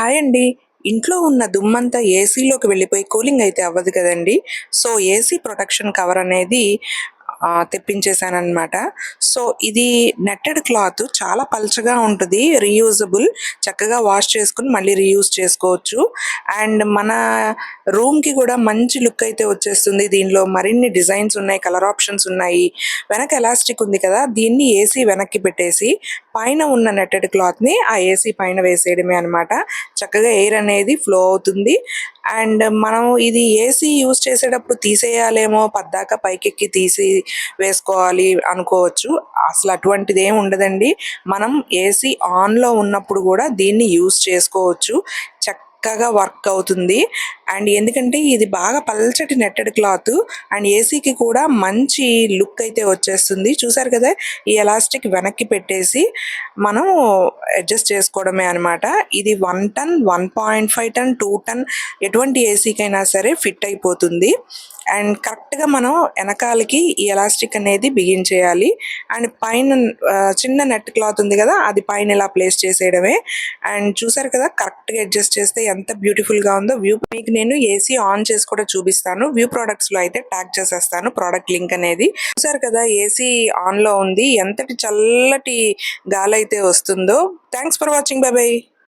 Hi అండి. ఇంట్లో ఉన్న దుమ్మంతా ఏసీలోకి వెళ్ళిపోయి కూలింగ్ అయితే అవ్వదు కదండీ! సో, ఏసీ ప్రొటెక్షన్ కవర్ అనేది తెప్పించేసాననమాట. సో, ఇది నెట్టెడ్ క్లాత్ చాలా పల్చగా ఉంటది. రీయూజబుల్. చక్కగా వాష్ చేసుకొని మళ్ళీ రీయూజ్ చేసుకోవచ్చు. అండ్ మన రూమ్‌కి కూడా మంచి లుక్ అయితే వచ్చేస్తుంది. దీనిలో మరిన్ని డిజైన్స్ ఉన్నాయి. కలర్ ఆప్షన్స్ ఉన్నాయి. వెనక ఎలాస్టిక్ ఉంది కదా! దీన్ని ఏసీ వెనక్కి పెట్టేసి పైన ఉన్న నెట్టెడ్ క్లాత్‌ని ఆ ఏసీ పైన వేసేయడమే అనమాట. చక్కగా ఎయిర్ అనేది ఫ్లో అవుతుంది. అండ్ మనం ఇది ఏసీ యూజ్ చేసేటప్పుడు తీసేయాలేమో పద్దాక పైకెక్కి తీసి వేసుకోవాలి అనుకోవచ్చు. అసలు అటువంటిదేమి ఉండదండి. మనం ఏసీ ఆన్‌లో ఉన్నప్పుడు గూడా దీన్ని యూజ్ చేసుకోవచ్చు. చక్కగా వర్క్ అవుతుంది. అండ్ ఎందుకంటే ఇది బాగా పల్చటి నెట్టెడ్ క్లాత్ అండ్ ఏసీకి కూడా మంచి లుక్ అయితే వచ్చేస్తుంది. చూసారు కదా! ఈ ఎలాస్టిక్ వెనక్కి పెట్టేసి మనం అడ్జస్ట్ చేసుకోవడమే అనమాట. ఇది 1 టన్, 1.5 టన్, 2 టన్ ఎటువంటి ఏసీకైనా సరే ఫిట్ అయిపోతుంది. అండ్ కరెక్ట్‌గా మనం ఎనకాలకి ఈ ఎలాస్టిక్ అనేది బిగించేయాలి. అండ్ పైన చిన్న నెట్ క్లాత్ ఉంది కదా! అది పైన ఇలా ప్లేస్ చేసేయడమే. అండ్ చూసారు కదా! కరెక్ట్‌గా అడ్జస్ట్ చేస్తే ఎంత బ్యూటిఫుల్‌గా ఉందో మీకు నేను ఏసీ ఆన్ చేసి కూడా చూపిస్తాను. వ్యూ ప్రొడక్ట్స్‌లో అయితే ట్యాగ్ చేసేస్తాను ప్రొడక్ట్ లింక్ అనేది. చూసారు కదా! ఏసీ ఆన్‌లో ఉంది. ఎంతటి చల్లటి గాలైతే వస్తుందో. Thanks for watching. By by.